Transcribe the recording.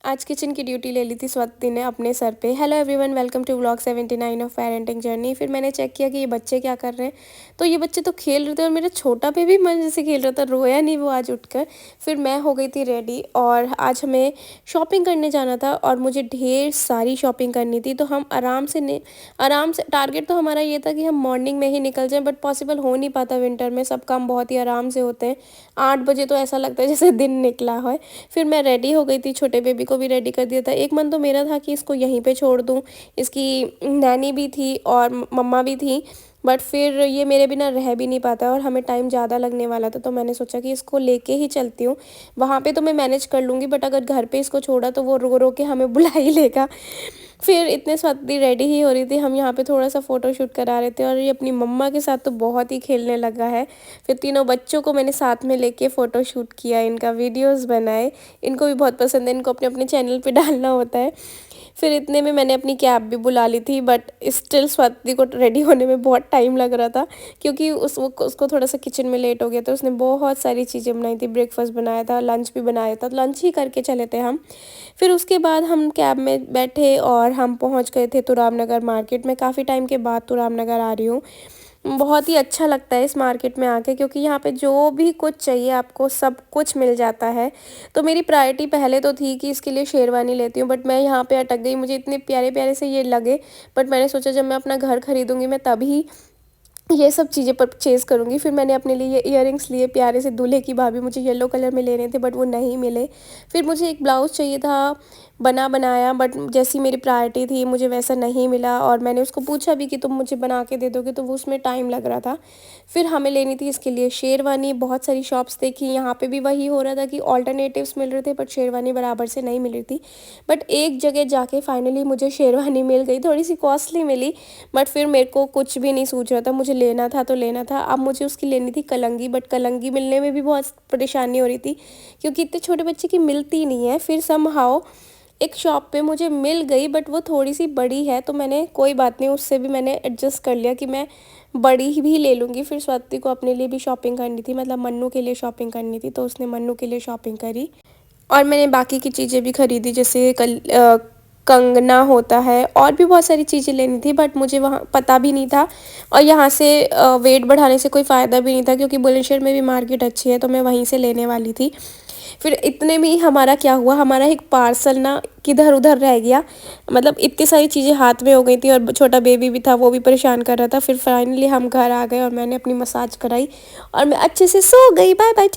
आज किचन की ड्यूटी ले ली थी स्वाति ने अपने सर पे। Hello everyone, welcome to vlog 79 of parenting journey. फिर मैंने चेक किया कि ये बच्चे क्या कर रहे हैं, तो ये बच्चे तो खेल रहे थे और मेरा छोटा पे भी मन से खेल रहा था, रोया नहीं वो आज उठकर। फिर मैं हो गई थी रेडी और आज हमें शॉपिंग करने जाना था और मुझे ढेर सारी शॉपिंग करनी थी। तो हम आराम से टारगेट तो हमारा ये था कि हम मॉर्निंग में ही निकल जाएँ, बट पॉसिबल हो नहीं पाता। विंटर में सब काम बहुत ही आराम से होते हैं। 8 बजे तो ऐसा लगता है जैसे दिन निकला है। फिर मैं रेडी हो गई थी, छोटे बेबी को भी रेडी कर दिया था। एक मन तो मेरा था कि इसको यहीं पे छोड़ दूँ, इसकी नैनी भी थी और मम्मा भी थी, बट फिर ये मेरे बिना रह भी नहीं पाता और हमें टाइम ज़्यादा लगने वाला था। तो मैंने सोचा कि इसको लेके ही चलती हूँ। वहाँ पे तो मैं मैनेज कर लूँगी, बट अगर घर पे इसको छोड़ा तो वो रो रो के हमें बुला ही लेगा। फिर इतने स्वाति रेडी ही हो रही थी, हम यहाँ पे थोड़ा सा फ़ोटो शूट करा रहे थे और ये अपनी मम्मा के साथ तो बहुत ही खेलने लगा है। फिर तीनों बच्चों को मैंने साथ में लेके फ़ोटो शूट किया, इनका वीडियोस बनाए। इनको भी बहुत पसंद है, इनको अपने अपने चैनल पे डालना होता है। फिर इतने में मैंने अपनी कैब भी बुला ली थी, बट स्टिल स्वाति को रेडी होने में बहुत टाइम लग रहा था, क्योंकि उसको थोड़ा सा किचन में लेट हो गया था। उसने बहुत सारी चीज़ें बनाई थी, ब्रेकफास्ट बनाया था, लंच भी बनाया था, लंच ही करके चले थे हम। फिर उसके बाद हम कैब में बैठे और हम पहुंच गए थे तुराम नगर मार्केट में। काफ़ी टाइम के बाद तुराम नगर आ रही हूँ। बहुत ही अच्छा लगता है इस मार्केट में आके, क्योंकि यहाँ पे जो भी कुछ चाहिए आपको सब कुछ मिल जाता है। तो मेरी प्रायोरिटी पहले तो थी कि इसके लिए शेरवानी लेती हूँ, बट मैं यहाँ पे अटक गई। मुझे इतने प्यारे प्यारे से ये लगे, बट मैंने सोचा जब मैं अपना घर खरीदूँगी मैं तभी ये सब चीज़ें परचेज़ करूँगी। फिर मैंने अपने लिए ये इयररिंग्स लिए प्यारे से दूल्हे की भाभी, मुझे येलो कलर में लेने थे बट वो नहीं मिले। फिर मुझे एक ब्लाउज़ चाहिए था बना बनाया, बट जैसी मेरी प्रायोरिटी थी मुझे वैसा नहीं मिला और मैंने उसको पूछा भी कि तुम मुझे बना के दे दोगे, तो वो उसमें टाइम लग रहा था। फिर हमें लेनी थी इसके लिए शेरवानी। बहुत सारी शॉप्स देखी, यहाँ पे भी वही हो रहा था कि ऑल्टरनेटिव्स मिल रहे थे बट शेरवानी बराबर से नहीं मिल रही थी। बट एक जगह जाके फाइनली मुझे शेरवानी मिल गई, थोड़ी सी कॉस्टली मिली, बट फिर मेरे को कुछ भी नहीं सूझ रहा था। मुझे लेना था तो लेना था। अब मुझे उसकी लेनी थी कलंगी, बट कलंगी मिलने में भी बहुत परेशानी हो रही थी, क्योंकि इतने छोटे बच्चे की मिलती नहीं है। फिर समहाउ एक शॉप पे मुझे मिल गई, बट वो थोड़ी सी बड़ी है, तो मैंने कोई बात नहीं, उससे भी मैंने एडजस्ट कर लिया कि मैं बड़ी ही भी ले लूँगी। फिर स्वाति को अपने लिए भी शॉपिंग करनी थी, मतलब मन्नू के लिए शॉपिंग करनी थी, तो उसने मन्नू के लिए शॉपिंग करी और मैंने बाकी की चीज़ें भी खरीदी, जैसे कंगना होता है और भी बहुत सारी चीज़ें लेनी थी, बट मुझे वहाँ पता भी नहीं था और यहाँ से वेट बढ़ाने से कोई फ़ायदा भी नहीं था, क्योंकि बुलंदशहर में भी मार्केट अच्छी है, तो मैं वहीं से लेने वाली थी। फिर इतने में ही हमारा क्या हुआ, हमारा एक पार्सल ना किधर उधर रह गया। मतलब इतनी सारी चीज़ें हाथ में हो गई थी और छोटा बेबी भी था, वो भी परेशान कर रहा था। फिर फाइनली हम घर आ गए और मैंने अपनी मसाज कराई और मैं अच्छे से सो गई। Bye bye.